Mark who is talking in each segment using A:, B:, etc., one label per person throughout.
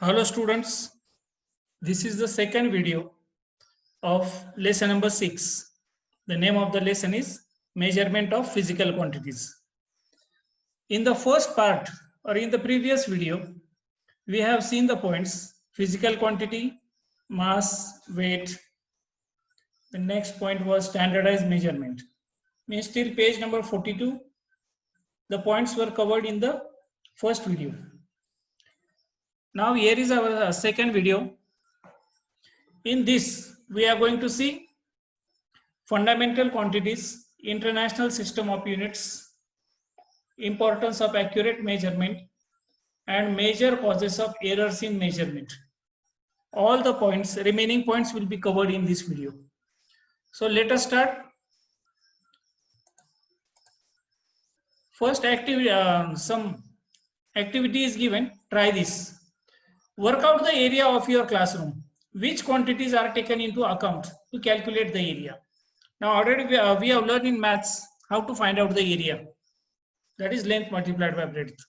A: Hello students, this is the second video of lesson number 6. The name of the lesson is Measurement of Physical Quantities. In the first part or in the previous video, we have seen the points physical quantity, mass, weight. The next point was standardized measurement. Means till page number 42, the points were covered in the first video. Now here is our second video. In this, we are going to see fundamental quantities, international system of units, importance of accurate measurement, and major causes of errors in measurement. All the points, remaining points will be covered in this video. So let us start. First some activity is given. Try this. Work out the area of your classroom. Which quantities are taken into account to calculate the area? Now already we have learned in maths how to find out the area. That is length multiplied by breadth.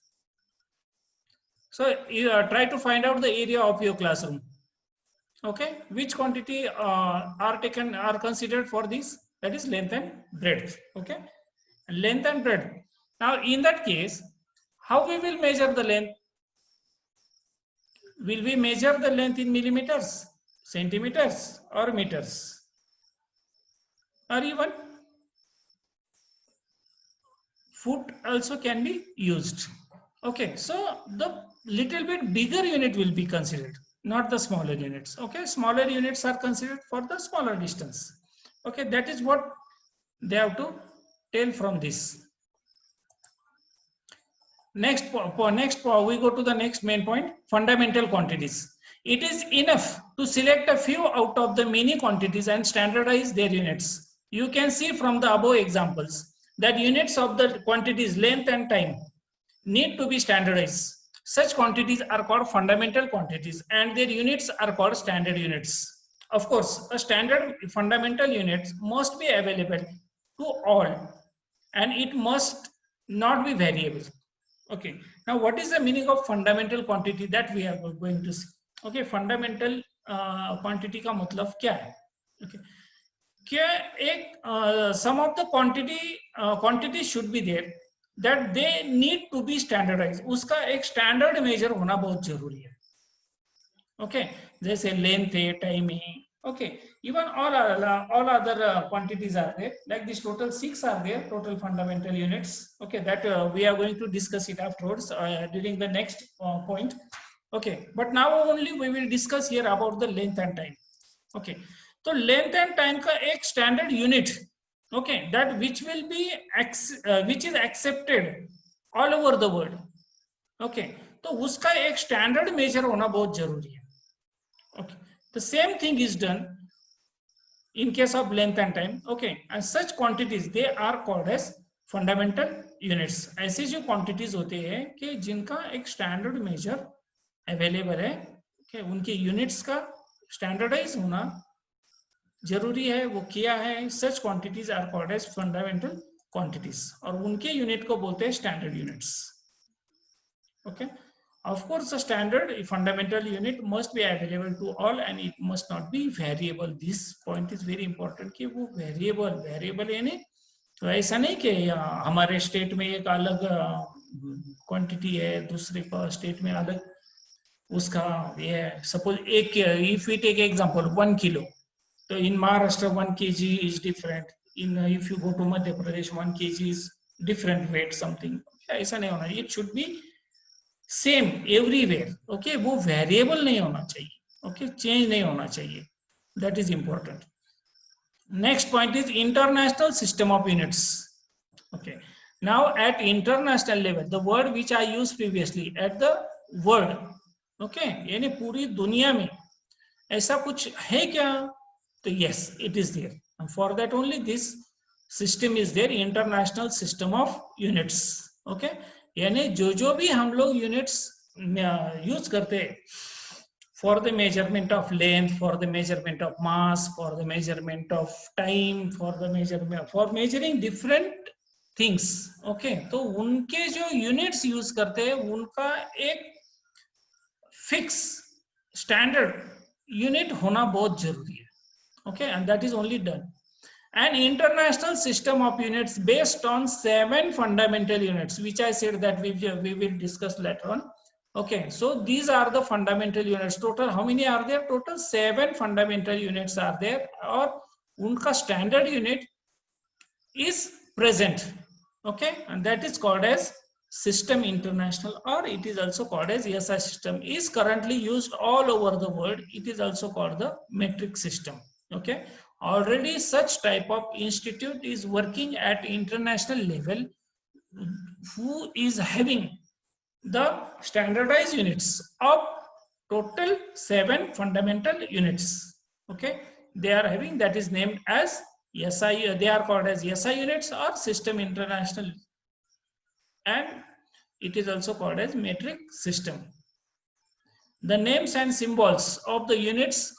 A: So you try to find out the area of your classroom. Okay, which quantity are considered for this? That is length and breadth. Okay, length and breadth. Now in that case, how we will measure the length? Will we measure the length in millimeters, centimeters, or meters, or even foot also can be used? Okay, so the little bit bigger unit will be considered, not the smaller units. Okay, smaller units are considered for the smaller distance. Okay, that is what they have to tell from this. Next, we go to the next main point, fundamental quantities. It is enough to select a few out of the many quantities and standardize their units. You can see from the above examples that units of the quantities length and time need to be standardized. Such quantities are called fundamental quantities and their units are called standard units. Of course, a standard fundamental unit must be available to all and it must not be variable. Okay, now what is the meaning of fundamental quantity that we are going to see? Okay, fundamental quantity का मतलब क्या है? Okay, क्या एक some of the quantity should be there that they need to be standardized. उसका एक standard measure होना बहुत जरूरी है. Okay, जैसे length है, time है. Okay, even all other quantities are there. Like this, total 6 are there, total fundamental units. Okay, that we are going to discuss it afterwards during the next point. Okay, but now only we will discuss here about the length and time. Okay, so length and time का एक standard unit. Okay, that which will be which is accepted all over the world. Okay, तो उसका एक standard measure होना बहुत जरूरी है. Okay, the same thing is done in case of length and time. Okay, and such quantities they are called as fundamental units. ऐसी जो quantities होते हैं कि जिनका एक standard measure available है, okay, उनके units का standardize होना जरूरी है, वो किया है. Such quantities are called as fundamental quantities और उनके unit को बोलते हैं standard units. Okay. Of course, a standard fundamental unit must be available to all and it must not be variable. This point is very important कि वो variable यानी तो ऐसा नहीं कि हमारे स्टेट में एक अलग क्वांटिटी है, दूसरे स्टेट में अलग उसका ये. सपोज एक if we take example 1 kilo, तो in Maharashtra 1 kg is different. In if you go to Madhya Pradesh 1 kg is different weight something. ऐसा नहीं होना. It should be same everywhere. Okay, वो वेरिएबल नहीं होना चाहिए. ओके, चेंज नहीं होना चाहिए. That is important. Next point is international system of units. Okay, now at international level the word which I use previously at the world. Okay, यानी पूरी दुनिया में ऐसा कुछ है क्या? तो yes, it is there. For that only this system is there, international system of units. Okay, यानी जो भी हम लोग यूनिट्स यूज करते हैं for the measurement of length, for the measurement of mass, for the measurement of time, for measuring different things. Okay, तो उनके जो यूनिट्स यूज करते हैं उनका एक फिक्स स्टैंडर्ड यूनिट होना बहुत जरूरी है. Okay, and that is only done. An international system of units based on 7 fundamental units, which I said that we will discuss later on. Okay, so these are the fundamental units. Total how many are there? Total 7 fundamental units are there, or unka standard unit is present. Okay, and that is called as System International, or it is also called as ESI system, is currently used all over the world. It is also called the metric system. Okay, already such type of institute is working at international level, who is having the standardized units of total 7 fundamental units. Okay, they are having, that is named as SI, they are called as SI units or System International, and it is also called as metric system. The names and symbols of the units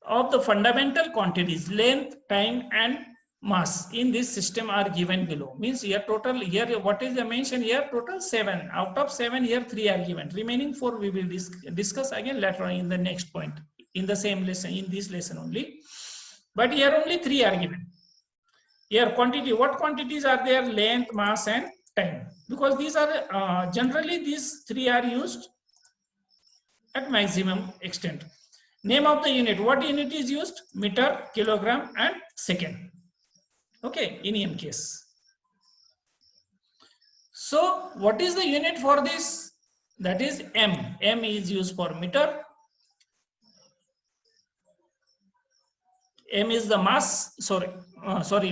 A: of the fundamental quantities, length, time, and mass in this system are given below. Means here total, here what is the mention here? Total 7. Out of 7, here 3 are given. Remaining 4 we will discuss again later on in the next point, in the same lesson, in this lesson only. But here only 3 are given. Here quantity, what quantities are there? Length, mass, and time. Because these are generally these 3 are used at maximum extent. Name of the unit, what unit is used? Meter, kilogram, and second. Okay, in EM case. So what is the unit for this? That is M. M is used for meter. M is the mass,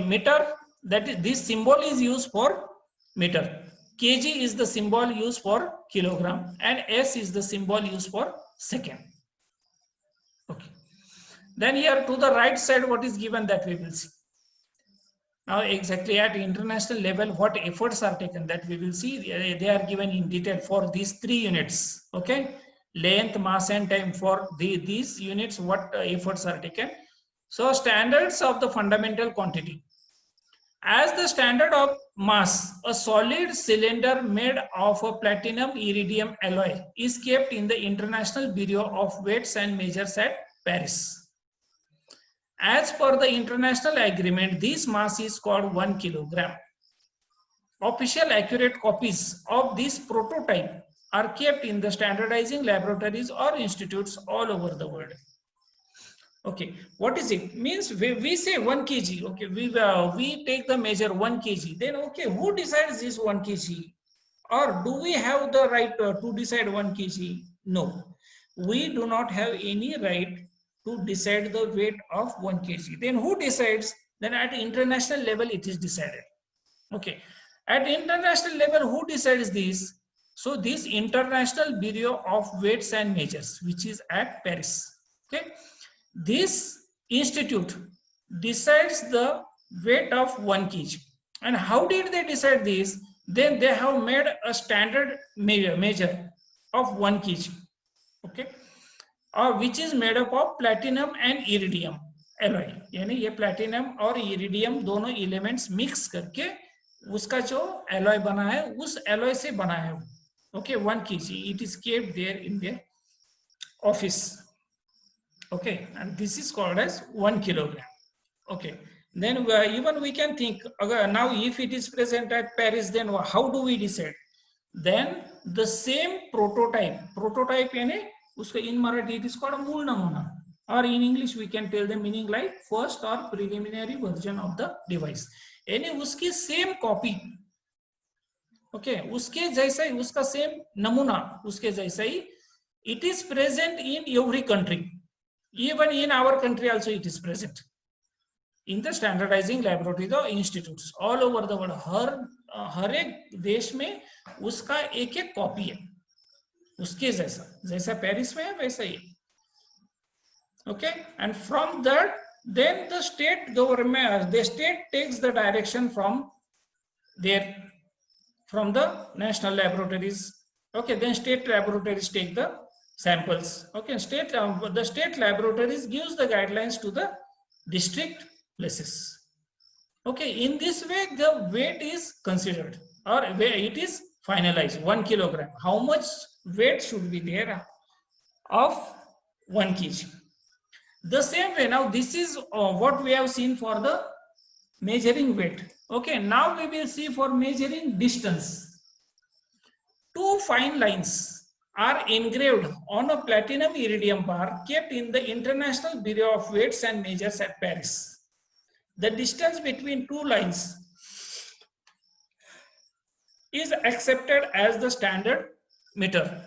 A: meter. That is, this symbol is used for meter. Kg is the symbol used for kilogram, and S is the symbol used for second. Okay. Then here to the right side, what is given, that we will see. Now exactly at international level, what efforts are taken, that we will see. They are given in detail for these 3 units. Okay, length, mass, and time. For these units, what efforts are taken. So standards of the fundamental quantity. As the standard of mass, a solid cylinder made of a platinum iridium alloy is kept in the International Bureau of Weights and Measures at Paris. As per the international agreement, this mass is called 1 kilogram. Official accurate copies of this prototype are kept in the standardizing laboratories or institutes all over the world. Okay, what is it? Means we say 1 kg. Okay, we take the measure 1 kg. Then okay, who decides this 1 kg? Or do we have the right to decide 1 kg? No, we do not have any right to decide the weight of 1 kg. Then who decides? Then at international level it is decided. Okay, at international level who decides this? So this International Bureau of Weights and Measures, which is at Paris. Okay, this institute decides the weight of 1 kg. And how did they decide this? Then they have made a standard measure of 1 kg. Okay, which is made up of platinum and iridium alloy. यानी ये platinum और iridium दोनों elements mix करके उसका जो alloy बना है, उस alloy से बना है. Okay, 1 kg. It is kept there in the office. Okay, and this is called as 1 kilogram. Okay, then even we can think, now if it is present at Paris, then how do we decide? Then the same prototype यानी उसको in Marathi it is called मूल नमूना, or in English we can tell the meaning like first or preliminary version of the device. यानी उसकी same copy. Okay, उसके जैसा ही, उसका same नमूना उसके जैसा ही, it is present in every country. Even in our country also it is present in the standardizing laboratories or institutes all over the world. हर एक देश में उसका एक कॉपी है उसके जैसा पेरिस में है वैसा ही. Okay, and from that then the state government, the state takes the direction from the national laboratories. Okay, then state laboratories take the samples. Okay, the state laboratories gives the guidelines to the district places. Okay, in this way the weight is considered, or it is finalize 1 kilogram. How much weight should be there of 1 kg? The same way, now this is what we have seen for the measuring weight. Okay, now we will see for measuring distance. Two fine lines are engraved on a platinum iridium bar kept in the International Bureau of Weights and Measures at Paris. The distance between two lines is accepted as the standard meter.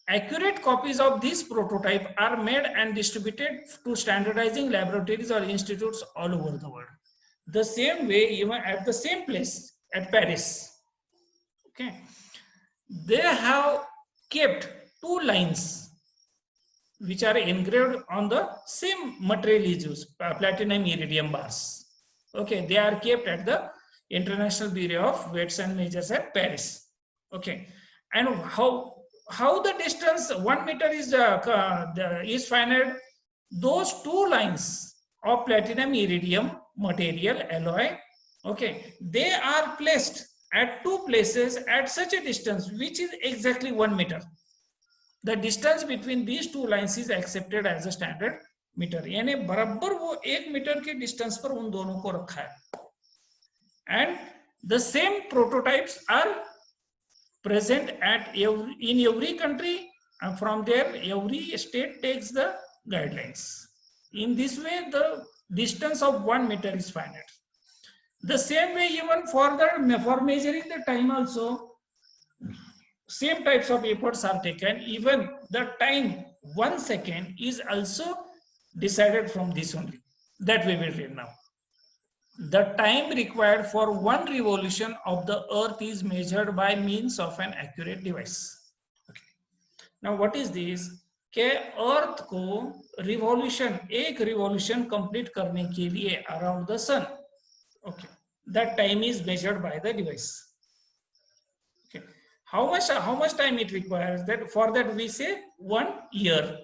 A: Accurate copies of this prototype are made and distributed to standardizing laboratories or institutes all over the world. The same way, even at the same place at Paris, okay, they have kept two lines which are engraved on the same material is used, platinum iridium bars. Okay, they are kept at the International Bureau of Weights and Measures at Paris. Okay, and how the distance 1 meter is finite? Those two lines of platinum iridium material alloy, okay, they are placed at two places at such a distance which is exactly 1 meter. The distance between these two lines is accepted as a standard meter. यानी बराबर वो 1 metre के distance पर उन दोनों को रखा है. And the same prototypes are present in every country, and from there every state takes the guidelines. In this way, the distance of 1 meter is finite. The same way, even for measuring the time also, same types of efforts are taken. Even the time 1 second is also decided from this only. That we will read now. The time required for one revolution of the earth is measured by means of an accurate device. Okay. Now what is this? के अर्थ को revolution, एक revolution complete करने के लिए around the sun, okay, that time is measured by the device. Okay, how much time it requires? That for that we say 1 year.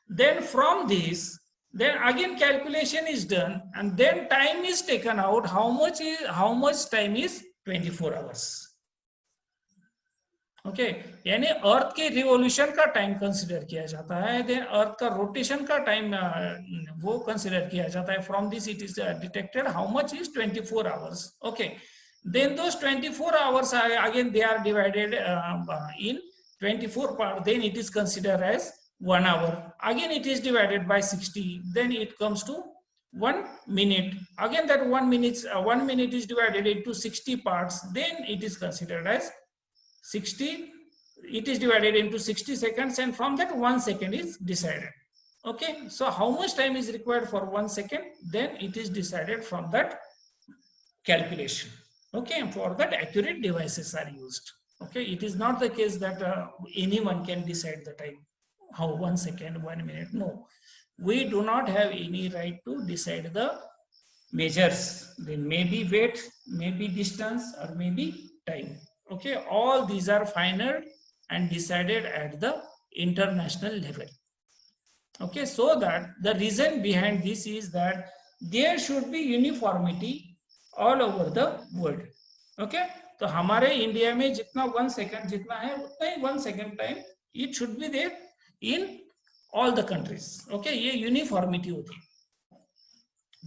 A: Then from this, then again calculation is done, and then time is taken out. How much time is 24 hours. Okay, यानी अर्थ के revolution का time consider किया जाता है, then अर्थ का rotation का time वो consider किया जाता है. From this it is detected how much is 24 hours. Okay, then those 24 hours again they are divided in 24 part, then it is consider as 1 hour. Again it is divided by 60, then it comes to 1 minute. Again that 1 minute is divided into 60 parts, then it is considered as 60. It is divided into 60 seconds, and from that 1 second is decided. Okay, so how much time is required for 1 second? Then it is decided from that calculation. Okay, for that accurate devices are used. Okay, it is not the case that anyone can decide the time. How 1 second, 1 minute? No, we do not have any right to decide the measures. Then maybe weight, maybe distance, or maybe time. Okay, all these are final and decided at the international level. Okay, so that the reason behind this is that there should be uniformity all over the world. Okay, तो हमारे India में जितना 1 second जितना है उतना ही 1 second time it should be there in all the countries. Okay, ये uniformity होती है.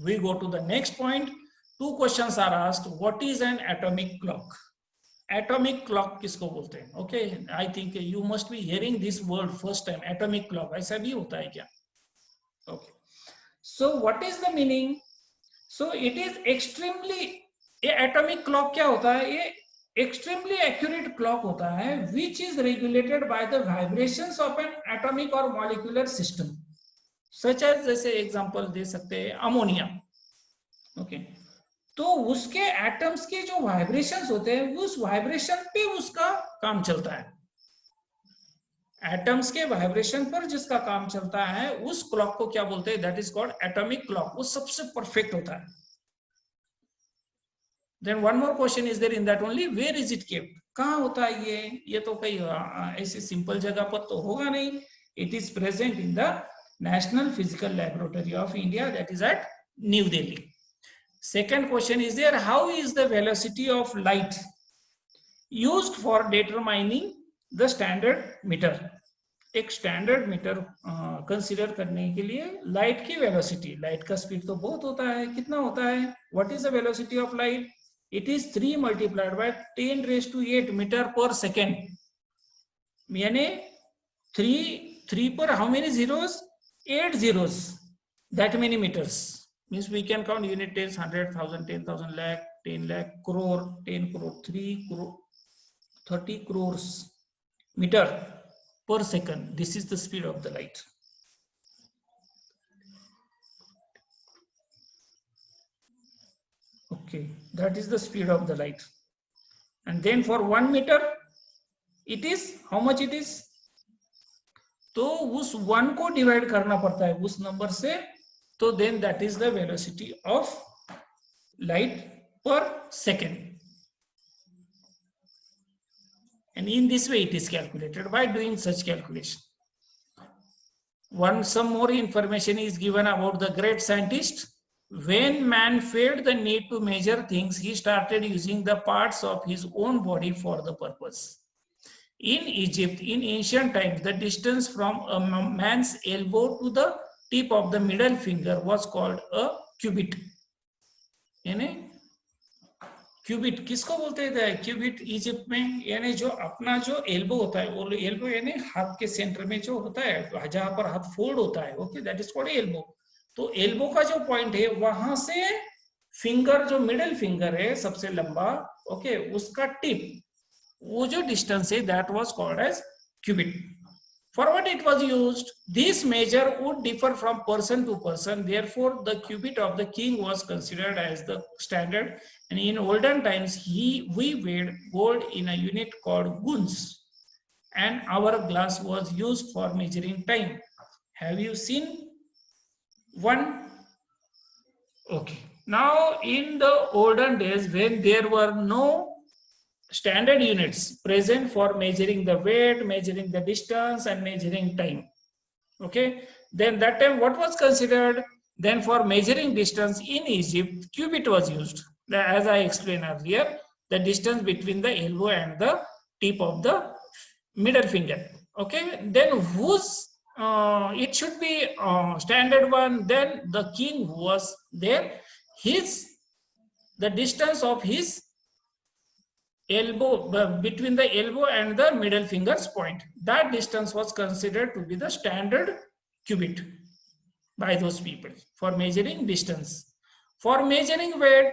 A: We go to the next point. 2 questions are asked. What is an atomic clock? Atomic clock किसको बोलते हैं? Okay, I think you must be hearing this word first time. Atomic clock ऐसा भी होता है क्या? Okay, so what is the meaning? So it is extremely, ये atomic clock क्या होता है? ये extremely accurate clock होता है which is regulated by the vibrations of an atomic or molecular system, such as जैसे example दे सकते हैं अमोनिया. Okay, तो उसके एटम्स के जो वाइब्रेशंस होते हैं उस वाइब्रेशन पे उसका काम चलता है. एटम्स के वाइब्रेशन पर जिसका काम चलता है उस क्लॉक को क्या बोलते हैं? That is called atomic clock. वो सबसे परफेक्ट होता है. Then one more question is there in that only, where is it kept? कहाँ होता है ये तो कहीं ऐसी सिंपल जगह पर तो होगा नहीं. It is present in the national physical laboratory of India, that is at New Delhi. Second question is there, how is the velocity of light used for determining the standard meter. एक standard metre consider करने के लिए light की velocity, light का speed तो बहुत होता है, कितना होता है, what is the velocity of light, it is 3 multiplied by 10⁸ metre per second, यानी 3 पर how many zeros, 8 zeros, that many meters, means we can count unit tens, 100, 1000, 10,000, lakh, 10 lakh, crore, 10 crore, 3 crore, 30 crores meter per second. This is the speed of the light. Okay, that is the speed of the light. And then for 1 meter, it is how much it is? तो उस 1 को divide करना पड़ता है उस number से, तो then that is the velocity of light per second. And in this way it is calculated. By doing such calculation, some more information is given about the great scientist. When man felt the need to measure things, he started using the parts of his own body for the purpose. In Egypt, in ancient times, the distance from a man's elbow to the tip of the middle finger was called a cubit. यानी qubit किसको बोलते हैं? Qubit Egypt में, यानी जो अपना जो elbow होता है, वो एल्बो यानी हाथ के सेंटर में जो होता है, जहां पर हाथ फोल्ड होता है, okay, that is called elbow. तो एल्बो का जो पॉइंट है, वहां से फिंगर, जो मिडिल फिंगर है सबसे लंबा, ओके, उसका टिप, वो जो डिस्टेंस है, that was called as cubit. For what it was used, this measure would differ from person to person. Therefore, the cubit of the king was considered as the standard. And in olden times, we weighed gold in a unit called guns, and hourglass was used for measuring time. Have you seen one? Okay. Now, in the olden days, when there were no standard units present for measuring the weight, measuring the distance, and measuring time, okay, then that time what was considered? Then for measuring distance in Egypt, cubit was used. As I explained earlier, the distance between the elbow and the tip of the middle finger, okay. Then whose it should be standard one, then the king who was there, the distance of his elbow, between the elbow and the middle finger's point, that distance was considered to be the standard cubit by those people for measuring distance. For measuring weight,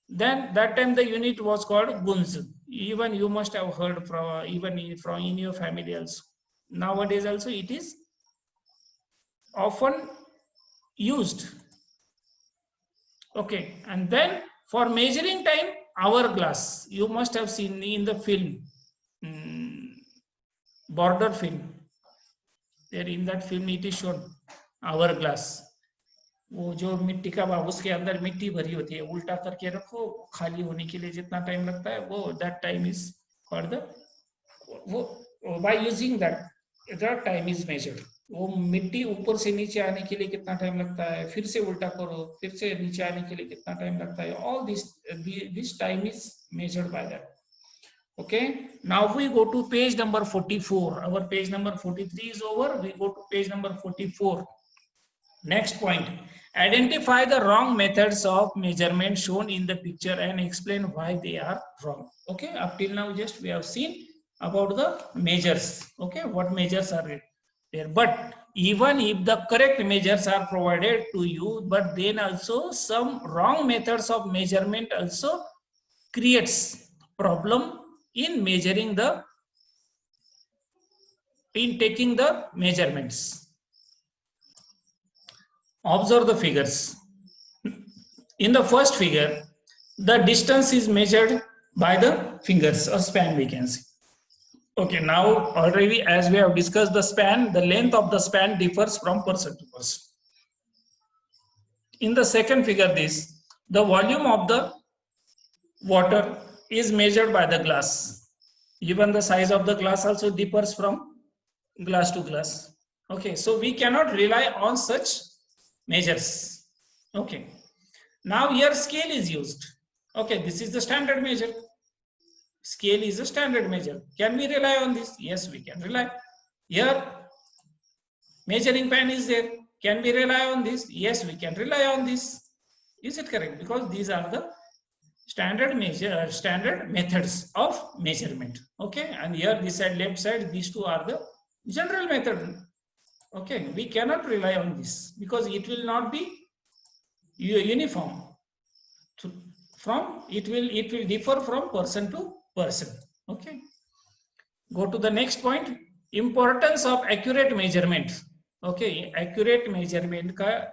A: then that time the unit was called guns. Even you must have heard from, even from in your family also. Nowadays also it is often used, okay. And then for measuring time, hourglass, you must have seen in the film, border film, there in that film it is shown hourglass. वो जो मिट्टी का, उसके अंदर मिट्टी भरी होती है, उल्टा करके रखो, खाली होने के लिए जितना टाइम लगता है, वो that time is called the, वो by using that the time is measured. वो मिट्टी ऊपर से नीचे आने के लिए कितना टाइम लगता है, फिर से उल्टा करो, फिर से नीचे आने के लिए कितना टाइम लगता है, all this time is measured by that, okay. Now we go to page number 44. Our page number 43 is over. We go to page number 44. Next point, identify the wrong methods of measurement shown in the picture and explain why they are wrong, okay. Up till now just we have seen about the measures, okay, what measures are there. But even if the correct measures are provided to you, but then also some wrong methods of measurement also creates problem in measuring in taking the measurements. Observe the figures. In the first figure, the distance is measured by the fingers or span, we can see. Okay, now already as we have discussed the span, the length of the span differs from person to person. In the second figure, the volume of the water is measured by the glass. Even the size of the glass also differs from glass to glass. Okay, so we cannot rely on such measures. Okay, now here scale is used. Okay, this is the standard measure. Scale is a standard measure. Can we rely on this? Yes, we can rely. Here measuring pen is there. Can we rely on this? Yes, we can rely on this. Is it correct? Because these are the standard methods of measurement. Okay, and here this side, left side, these two are the general method. Okay, we cannot rely on this because it will not be uniform. It will differ from person to person. Okay, go to the next point. Importance of accurate measurement. Okay, accurate measurement का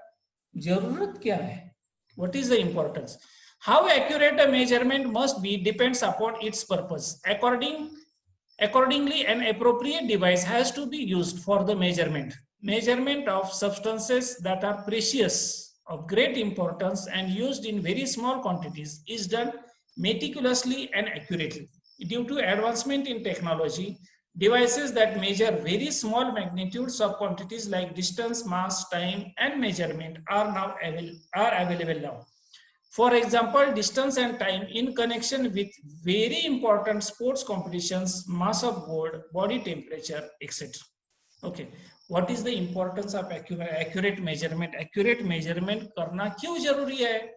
A: जरूरत क्या है? What is the importance? How accurate a measurement must be depends upon its purpose. Accordingly, an appropriate device has to be used for the measurement. Measurement of substances that are precious, of great importance, and used in very small quantities is done meticulously and accurately. Due to advancement in technology, devices that measure very small magnitudes of quantities like distance, mass, time, and measurement are available now. For example, distance and time in connection with very important sports competitions, mass of gold, body temperature, etc. Okay, what is the importance of accurate measurement? Accurate measurement करना क्यों जरूरी है?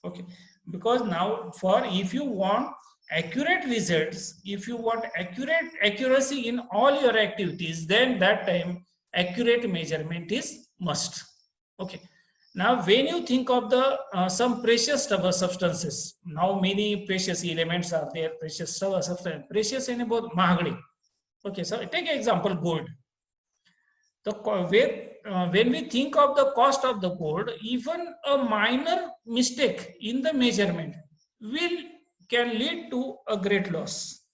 A: Okay, because now if you want accurate results, if you want accuracy in all your activities, then that time accurate measurement is must. Okay. Now, when you think of the some precious substances, now many precious elements are there. Precious substance, precious in about mahagdi. Okay, so take example gold. The when we think of the cost of the gold, even a minor mistake in the measurement can lead to a great loss.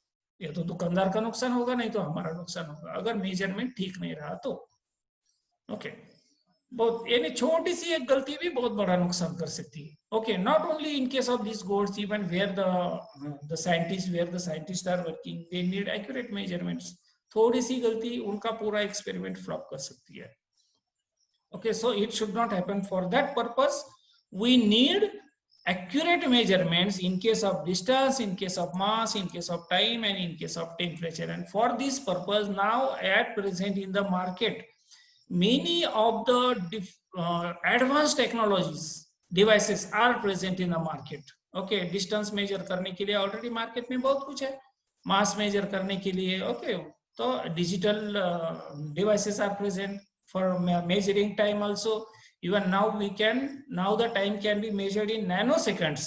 A: या तो दुकानदार का नुकसान होगा, नहीं तो हमारा नुकसान होगा अगर मेजरमेंट ठीक नहीं रहा तो. ओके, बहुत यानी छोटी सी एक गलती भी बहुत बड़ा नुकसान कर सकती है. Okay, not only in case of this golds, even where the scientist are working, they need accurate measurements. थोड़ी सी गलती उनका पूरा एक्सपेरिमेंट फ्लॉप कर सकती है. Okay, so it should not happen. For that purpose we need accurate measurements in case of distance, in case of mass, in case of time, and in case of temperature. And for this purpose, now at present in the market, many of the advanced technologies devices are present in the market. Okay, distance measure करने के लिए already market में बहुत कुछ है. Mass measure करने के लिए, okay, तो digital devices are present for measuring time also. Even now the time can be measured in nanoseconds.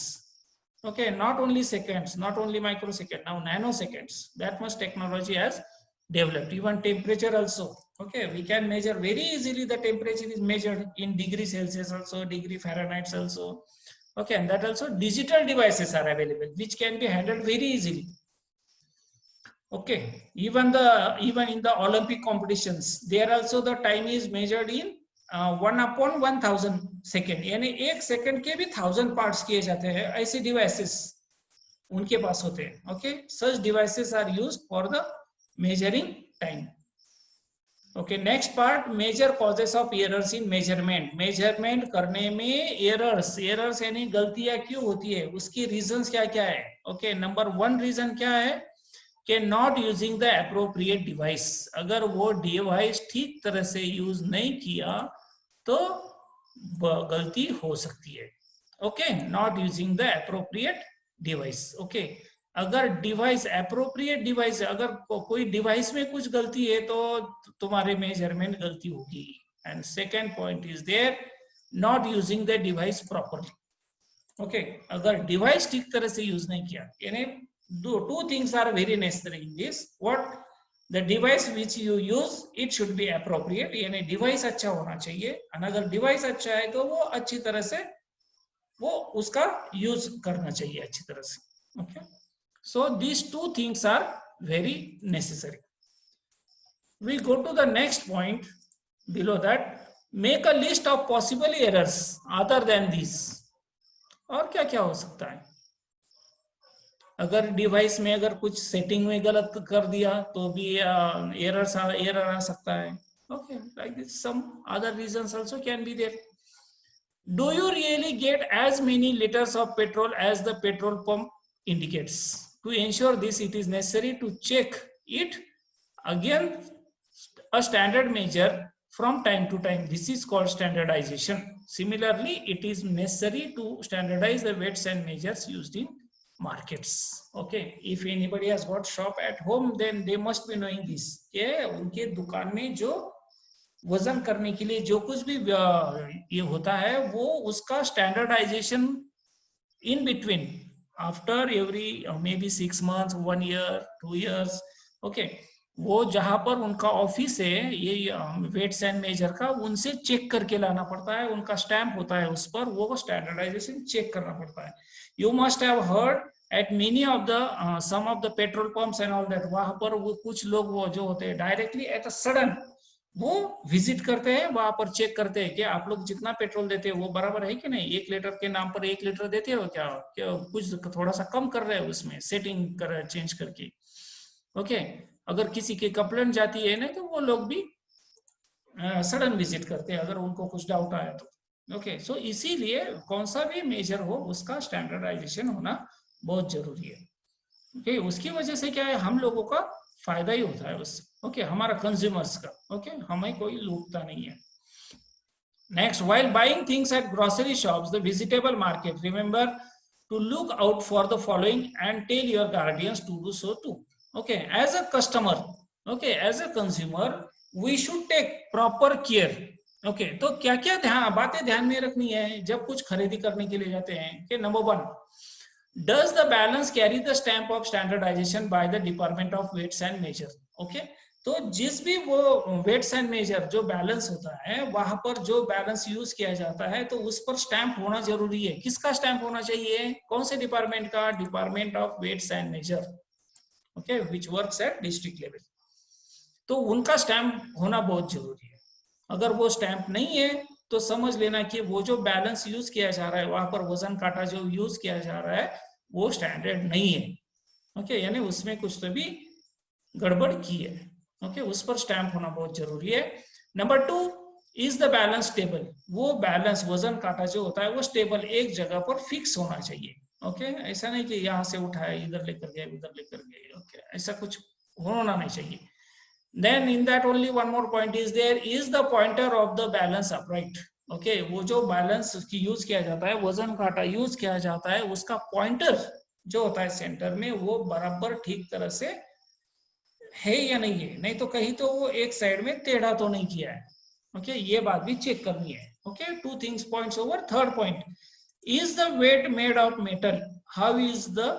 A: Okay, not only seconds, not only microsecond, now nanoseconds. That much technology has developed. Even temperature also. Okay, we can measure very easily. The temperature is measured in degree Celsius also, degree Fahrenheit also. Okay, and that also digital devices are available, which can be handled very easily. Okay, even in the Olympic competitions, there also the time is measured in 1/1000 second, यानी एक second के भी 1000 parts किए जाते हैं. ऐसे devices उनके पास होते हैं. Okay, such devices are used for the measuring time. Okay, next part, major causes of errors in measurement. Measurement करने में एरर्स यानी गलतियां क्यों होती है, उसकी रीजंस क्या क्या है. ओके, नंबर 1 रीजन क्या है कि not using the appropriate device. अगर वो डिवाइस ठीक तरह से यूज नहीं किया तो गलती हो सकती है. Okay, not using the appropriate device. Okay, अगर डिवाइस एप्रोप्रिएट डिवाइस, अगर कोई डिवाइस में कुछ गलती है तो तुम्हारे मेजरमेंट गलती होगी. And second point is there, not using the device properly. Okay, अगर डिवाइस ठीक तरह से यूज नहीं किया, यानी two things are very necessary in this. What? The device which you use, it should be appropriate. यानी डिवाइस अच्छा होना चाहिए. और अगर डिवाइस अच्छा है तो वो अच्छी तरह से वो उसका यूज करना चाहिए अच्छी तरह से. Okay, so these two things are very necessary. We go to the next point below that. Make a list of possible errors other than these. और क्या क्या हो सकता है. अगर डिवाइस में अगर कुछ सेटिंग में गलत कर दिया तो भी एरर आ सकता है. Okay, like this some other reasons also can be there. Do you really get as many litres of petrol as the petrol pump indicates? To ensure this, it is necessary to check it against a standard measure from time to time. This is called standardization. Similarly, it is necessary to standardize the weights and measures used in markets. Okay, if anybody has got shop at home, then they must be knowing this. के उनके दुकान में जो वजन करने के लिए जो कुछ भी ये होता है, वो उसका standardisation in between, after every maybe 6 months, 1 year, 2 years, okay, वो जहां पर उनका ऑफिस है ये वेट्स एंड मेजर का, उनसे चेक करके लाना पड़ता है, उनका स्टैंप होता है उस पर, वो स्टैंडर्डाइजेशन चेक करना पड़ता है. You must have heard at many of the some of the petrol pumps and all that, वहां पर वो कुछ लोग वो जो होते हैं डायरेक्टली एट अ सडन वो विजिट करते हैं, वहां पर चेक करते हैं कि आप लोग जितना पेट्रोल देते हैं वो बराबर है कि नहीं, 1 लीटर के नाम पर 1 लीटर देते हो क्या, कुछ थोड़ा सा कम कर रहे हैं उसमें सेटिंग कर चेंज करके. ओके, अगर किसी की कंप्लेंट जाती है ना, तो वो लोग भी सडन विजिट करते हैं अगर उनको कुछ डाउट आया तो. ओके, सो इसीलिए कौन सा भी मेजर हो उसका स्टैंडर्डाइजेशन होना बहुत जरूरी है. ओके, उसकी वजह से क्या है, हम लोगों का फायदा ही होता है उससे. ओके, हमारा कंज्यूमर्स का. ओके, हमें कोई लूटता नहीं है. Next, while buying things at grocery shops, the vegetable market, remember to look out for the following and tell your guardians to do so too. Okay, as a customer, okay, as a consumer, we should take proper care. Okay, तो क्या क्या बातें ध्यान में रखनी है जब कुछ खरीदी करने के लिए जाते हैं. कि number 1, does the balance carry the stamp of standardization by the Department of Weights and Measures? Okay, तो जिस भी वो वेट्स एंड मेजर जो बैलेंस होता है, वहां पर जो बैलेंस यूज किया जाता है तो उस पर स्टैंप होना जरूरी है. किसका स्टैंप होना चाहिए, कौन से डिपार्टमेंट का, department of weights and measure. Okay, which works at district level. तो उनका स्टैंप होना बहुत जरूरी है. अगर वो स्टैंप नहीं है तो समझ लेना कि वो जो बैलेंस यूज किया जा रहा है, वहां पर वजन काटा जो यूज किया जा रहा है वो स्टैंडर्ड नहीं है. ओके, यानी उसमें कुछ तो भी गड़बड़ की है. ओके, उस पर स्टैंप होना बहुत जरूरी है. Number 2, is the balance stable. वो बैलेंस वजन काटा जो होता है वो स्टेबल एक जगह पर फिक्स होना चाहिए. ओके, ऐसा नहीं कि यहाँ से उठाया इधर लेकर गए उधर लेकर गए. ओके, ऐसा कुछ होना नहीं चाहिए. Then in that only one more point is there, is the pointer of the balance upright. Okay, वो जो बैलेंस की यूज किया जाता है, वजन काटा यूज किया जाता है, उसका पॉइंटर जो होता है सेंटर में, वो बराबर ठीक तरह से है या नहीं है. नहीं तो कहीं तो वो एक साइड में टेढ़ा तो नहीं किया है. ओके, ये बात भी चेक करनी है. Okay, 2 things points over. Third point, is the weight made of metal, how is the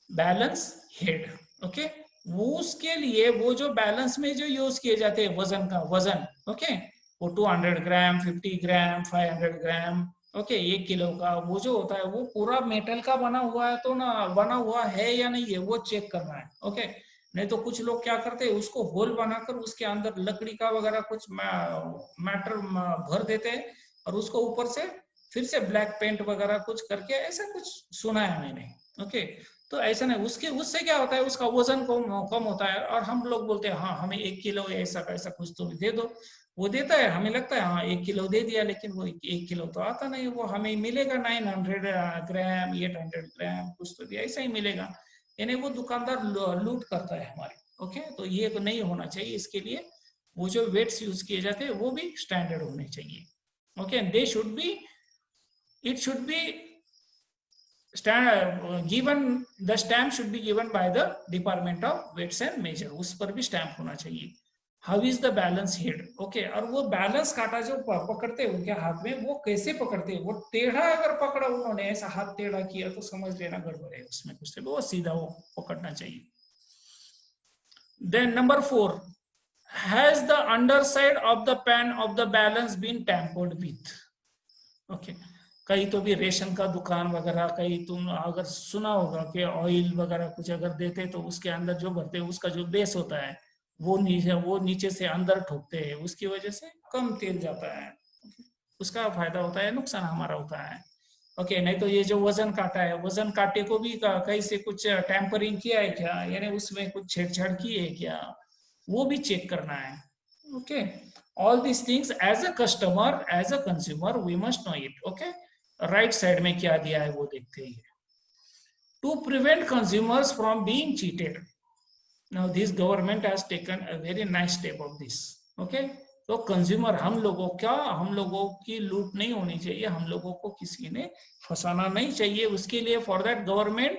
A: balance head. Okay, वो उसके लिए वो जो बैलेंस में जो यूज किए जाते हैं वजन का वजन, ओके, वो 200 ग्राम, 50 ग्राम, 500 ग्राम, ओके, 1 किलो का वो जो होता है वो पूरा मेटल का बना हुआ है तो ना, बना हुआ है या नहीं है वो चेक करना है. ओके, नहीं तो कुछ लोग क्या करते हैं, उसको होल बनाकर उसके अंदर लकड़ी का वगैरह कुछ मैटर भर देते हैं और उसको ऊपर से फिर से ब्लैक पेंट वगैरह कुछ करके, ऐसा कुछ सुना है मैंने. ओके, तो ऐसा नहीं, उससे क्या होता है, उसका वजन कम होता है और हम लोग बोलते हैं हाँ हमें 1 किलो ऐसा कुछ तो दे दो. वो देता है, हमें लगता है हाँ 1 किलो दे दिया, लेकिन वो 1 किलो तो आता नहीं. वो हमें मिलेगा 900 ग्राम, 800 ग्राम, कुछ तो भी ऐसा ही मिलेगा. यानी वो दुकानदार लूट करता है हमारे. ओके, तो ये तो नहीं होना चाहिए. इसके लिए वो जो वेट्स यूज किए जाते हैं वो भी स्टैंडर्ड होने चाहिए. Okay, they should be, it should be given, the stamp should be given by the Department of Weights and Measure. उस पर भी स्टैंप होना चाहिए. How is the balance head? Okay, और वो बैलेंस काटा जो पकड़ते हैं उनके हाथ में, वो कैसे पकड़ते हैं, वो टेढ़ा अगर पकड़ा उन्होंने, ऐसा हाथ टेढ़ा किया तो समझ लेना गड़बड़ है उसमें कुछ. वो सीधा वो पकड़ना चाहिए. Then number 4, has the underside of the pan of the balance been tampered with? Okay, कहीं तो भी रेशन का दुकान वगैरह, कहीं तुम अगर सुना होगा कि ऑयल वगैरह कुछ अगर देते तो उसके अंदर जो भरते हैं उसका जो बेस होता है वो नीचे से अंदर ठोकते हैं, उसकी वजह से कम तेल जाता है. उसका फायदा होता है, नुकसान हमारा होता है. ओके, नहीं तो ये जो वजन काटा है, वजन काटे को भी कहीं से कुछ टेम्परिंग किया है क्या, यानी उसमें कुछ छेड़छाड़ की है क्या, वो भी चेक करना है. Okay, all these things as a customer, as a consumer, we must know it. Okay, right side में क्या दिया है वो देखते हैं. to prevent consumers from being cheated. Now this government has taken a very nice step of this. Okay, तो consumer हम लोगों की लूट नहीं होनी चाहिए, हम लोगों को किसी ने फंसाना नहीं चाहिए. उसके लिए for that government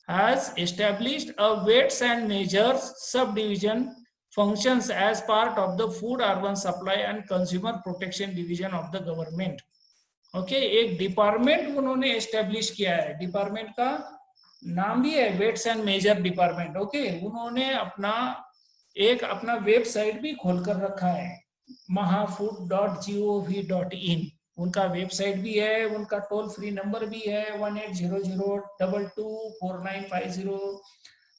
A: has established a weights and measures subdivision functions as part of the food urban supply and consumer protection division of the government. Okay, एक डिपार्टमेंट उन्होंने एस्टेब्लिश किया है, डिपार्टमेंट का नाम भी है weights and measure department. Okay, उन्होंने अपना वेबसाइट भी खोलकर रखा है, mahafood.gov.in. उनका वेबसाइट भी है, उनका टोल फ्री नंबर भी है 1800224950.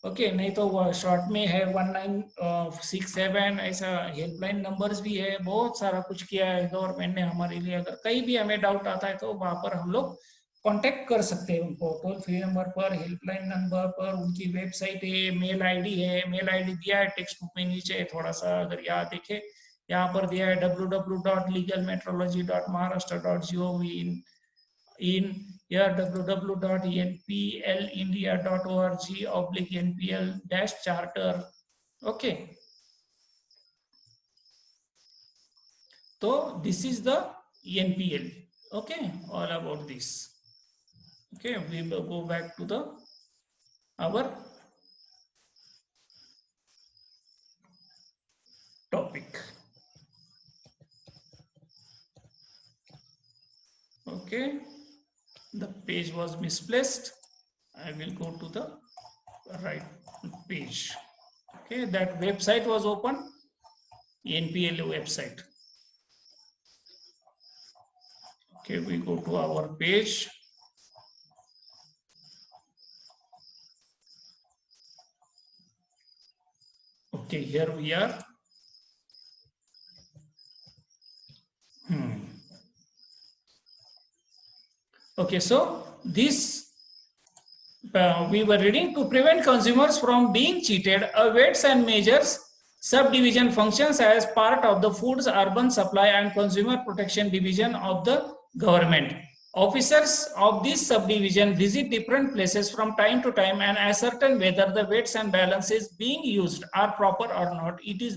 A: ओके, नहीं तो वो शॉर्ट में है 1967. ऐसा हेल्पलाइन नंबर्स भी है, बहुत सारा कुछ किया है गवर्नमेंट ने हमारे लिए. अगर कहीं भी हमें डाउट आता है तो वहां पर हम लोग कांटेक्ट कर सकते हैं उनको, टोल फ्री नंबर पर, हेल्पलाइन नंबर पर. उनकी वेबसाइट है, मेल आईडी है, मेल आईडी दिया है टेक्स्ट बुक में नीचे, थोड़ा सा अगर याद देखे यहाँ पर दिया है www.legalmetrology.maharashtra.gov.in, या www.nplindia.org/npl-charter. ओके, तो this is the NPL. okay, all about this. Okay, we will go back to our topic. Okay, the page was misplaced. I will go to the right page. Okay, that website was open, NPL website. Okay, we go to our page. Okay, here we are. Okay, so this we were reading, to prevent consumers from being cheated, a weights and measures subdivision functions as part of the Foods Urban Supply and Consumer Protection Division of the government. Officers of this subdivision visit different places from time to time and ascertain whether the weights and balances being used are proper or not. It is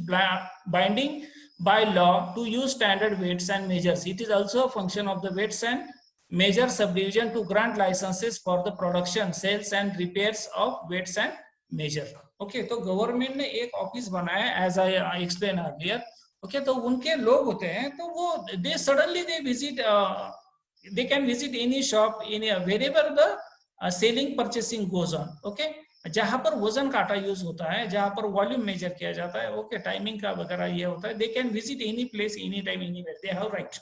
A: binding by law to use standard weights and measures. It is also a function of the weights and measure subdivision to grant licenses for the production, sales and repairs of weights and measure. Okay, तो government ने एक office बनाया, as I explain earlier. Okay, तो उनके लोग होते हैं, तो वो they suddenly they visit, they can visit any shop in wherever the selling purchasing goes on. Okay, जहां पर वजन काटा यूज होता है, जहां पर वॉल्यूम मेजर किया जाता है, ओके, टाइमिंग का वगैरह ये होता है, they can visit any place, any time, anywhere. They have right.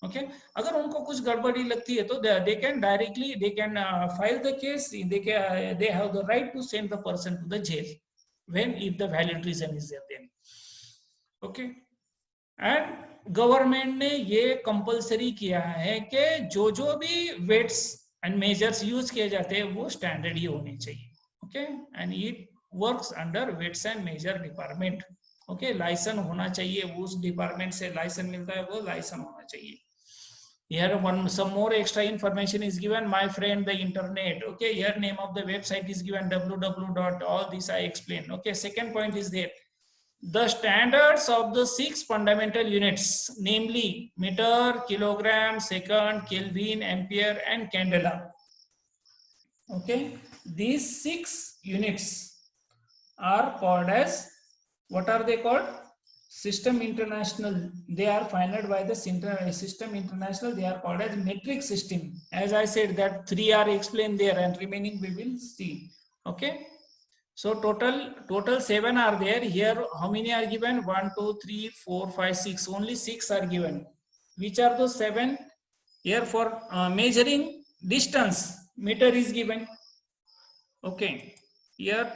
A: Okay, अगर उनको कुछ गड़बड़ी लगती है तो they can directly file the case. They have the right to send the person to the jail when if the valid reason is there then. Okay, and government ने ये compulsory किया है कि जो भी वेट्स एंड मेजर्स यूज किए जाते हैं वो स्टैंडर्ड ही होने चाहिए. Okay, and it works under weights and measure department. Okay, licence होना चाहिए, उस डिपार्टमेंट से लाइसेंस मिलता है, वो लाइसेंस होना चाहिए. Here some more extra information is given, my friend, the internet. Okay, here name of the website is given, www. all this I explained. Okay, second point is there, the standards of the 6 fundamental units, namely meter, kilogram, second, Kelvin, ampere and candela. Okay, these 6 units are called as, what are they called? System International. They are financed by the System International. They are called as metric system. As I said, that 3 are explained there and remaining we will see. Okay, so total 7 are there. Here how many are given? 1 2 3 4 5 6. Only 6 are given. Which are those 7? Here for measuring distance, meter is given. Okay, here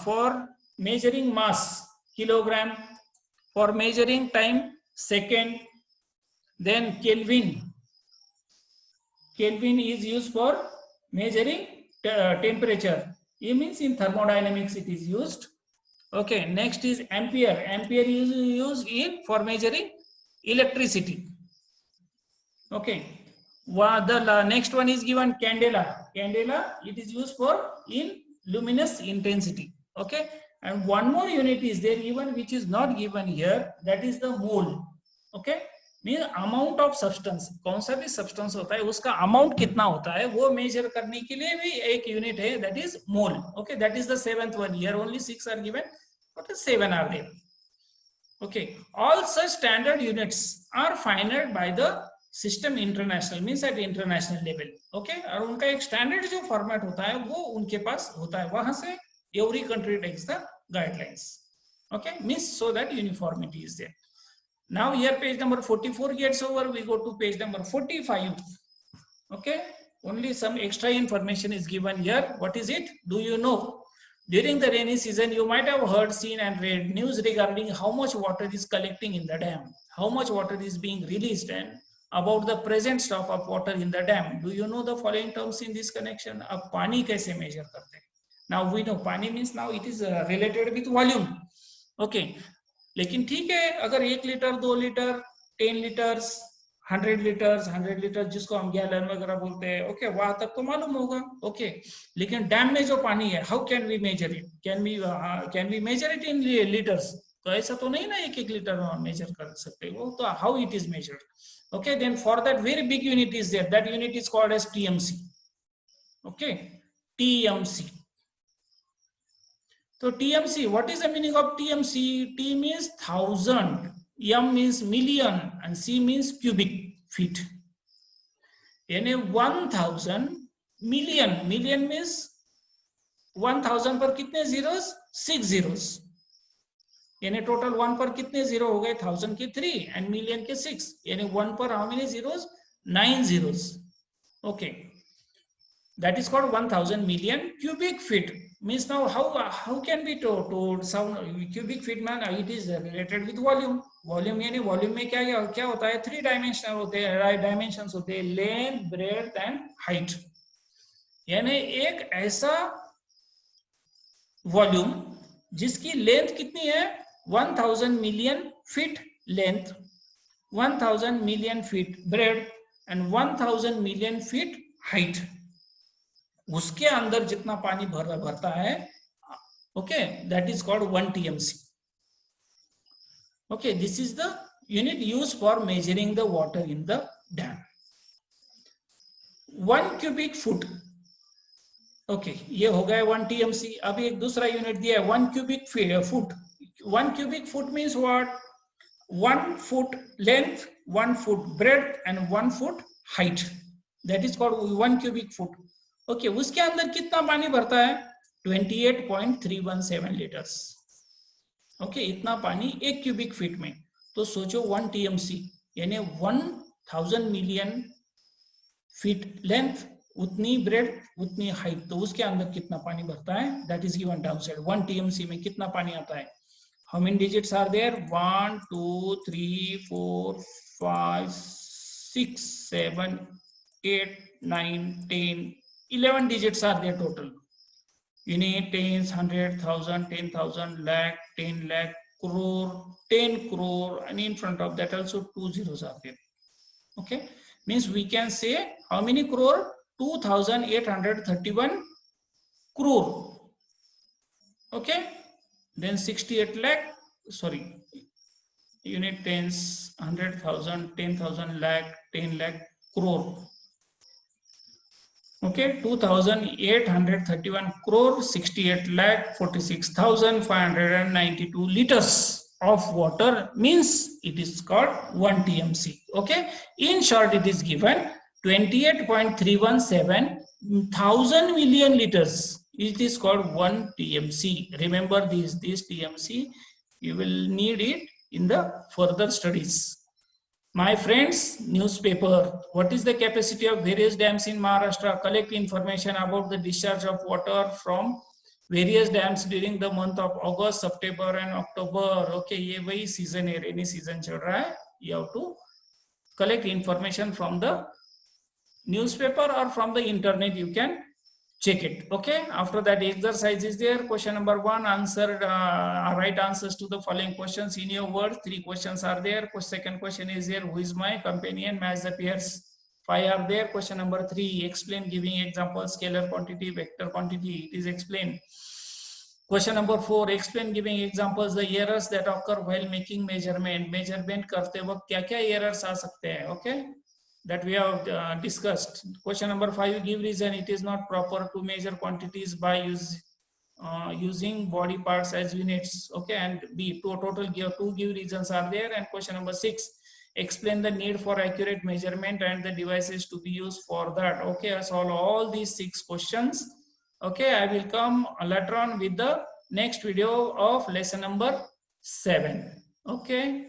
A: for measuring mass, kilogram. For measuring time, second. Then Kelvin. Kelvin is used for measuring temperature. It means in thermodynamics it is used. Okay, next is ampere. Ampere is used for measuring electricity. Okay, The next one is given candela. Candela, it is used for in luminous intensity. Okay, and one more unit is there even which is not given here. That is the mole. Okay, means amount of substance. कौन सा भी substance होता है उसका amount कितना होता है वो measure करने के लिए भी एक unit है, that is mole. Okay, that is the 7th one. Here only 6 are given, but 7 are there. Okay, all such standard units are finalized by the system international means at international level. Okay, और उनका एक standard जो format होता है वो उनके पास होता है, वहां से every country takes the guidelines. Okay, means so that uniformity is there. Now here page number 44 gets over, we go to page number 45. Okay, only some extra information is given here. What is it? Do you know? During the rainy season, you might have heard, seen and read news regarding how much water is collecting in the dam, how much water is being released, and about the present stock of water in the dam. Do you know the following terms in this connection? अब पानी कैसे measure करते हैं? Now we know पानी means now it is related with volume. Okay, लेकिन ठीक है, अगर 1 लीटर 2 लीटर 10 लीटर्स 100 लीटर जिसको हम गैलन वगैरह बोलते हैं, ओके, वहां तक तो मालूम होगा. ओके, लेकिन डैम में जो पानी है, how can we measure it? Can we measure it in litres? तो ऐसा तो नहीं ना 1 लीटर में मेजर कर सकते वो, तो how it is measured? Okay, then for that very big unit is there. That unit is called as TMC. Okay, TMC. So TMC, what is the meaning of TMC? T means 1000, M means million, and C means cubic feet. यानी 1000 million. Million means 1000 पर कितने zeros? 6 zeros. यानी total 1 पर कितने zero हो गए? 1000 के 3 and million के 6. यानी 1 पर how many zeros? 9 zeros. Okay, that is called 1000 million cubic feet. Means now how can be told sound cubic feet man? It is related with volume. Volume यानी volume में क्या होता है? 3 डायमेंशनल होते हैं, राइट? डायमेंशंस होते हैं, length, breadth and height. यानी एक ऐसा वॉल्यूम जिसकी लेंथ कितनी है? 1000 million feet length, 1000 million feet breadth and 1000 million feet height. उसके अंदर जितना पानी भरता है, okay, that is called 1 TMC. Okay, this is the unit used for measuring the water in the dam. 1 cubic foot. Okay, ये हो गया 1 TMC. अभी एक दूसरा यूनिट दिया है 1 cubic foot. 1 cubic foot means what? 1 foot length, 1 foot breadth and 1 foot height. That is called 1 cubic foot. Okay, उसके अंदर कितना पानी भरता है? 28.317 liters. Okay, इतना पानी 1 cubic feet में. तो सोचो 1 TMC यानी 1000 million feet length, उतनी ब्रेड उतनी हाइट, तो उसके अंदर कितना पानी भरता है? That is given down side. 1 TMC में कितना पानी आता है? How many digits are there? 1, 2, 3, 4, 5, 6, 7, 8, 9, 10, 11 digits are there total. Unit, tens, 100, 1000, 10,000, lakh, 10 lakh, crore, 10 crore, and in front of that also 2 zeros are there. Okay, means we can say how many crore? 2831 crore. Okay, then 68 lakh, sorry, unit tens, 100,000, 10,000, lakh, 10 lakh, crore. Okay, 2831 crore, 68 lakh, 46,592 liters of water, means it is called 1 TMC. Okay, in short it is given 28.317 thousand million liters. It is called 1 TMC. Remember this TMC, you will need it in the further studies. My friends, newspaper, what is the capacity of various dams in Maharashtra? Collect information about the discharge of water from various dams during the month of August, September and October. Okay, ये वही season है, rainy season चल रहा है. You have to collect information from the newspaper or from the internet, you can check it. Okay, after that exercise is there. Question number 1, answer right answers to the following questions in your words. 3 questions are there. Second question is there, who is my companion? Match the pairs. 5 are there. Question number 3, explain giving examples, scalar quantity, vector quantity, it is explained. Question number 4, explain giving examples the errors that occur while making measurement करते वक्त क्या क्या errors आ सकते हैं, okay, that we have discussed. Question number 5, give reason it is not proper to measure quantities by using body parts as units, okay, and B, total two give reasons are there. And question number 6, explain the need for accurate measurement and the devices to be used for that, okay. Solve all these 6 questions, okay. I will come later on with the next video of lesson number 7, okay.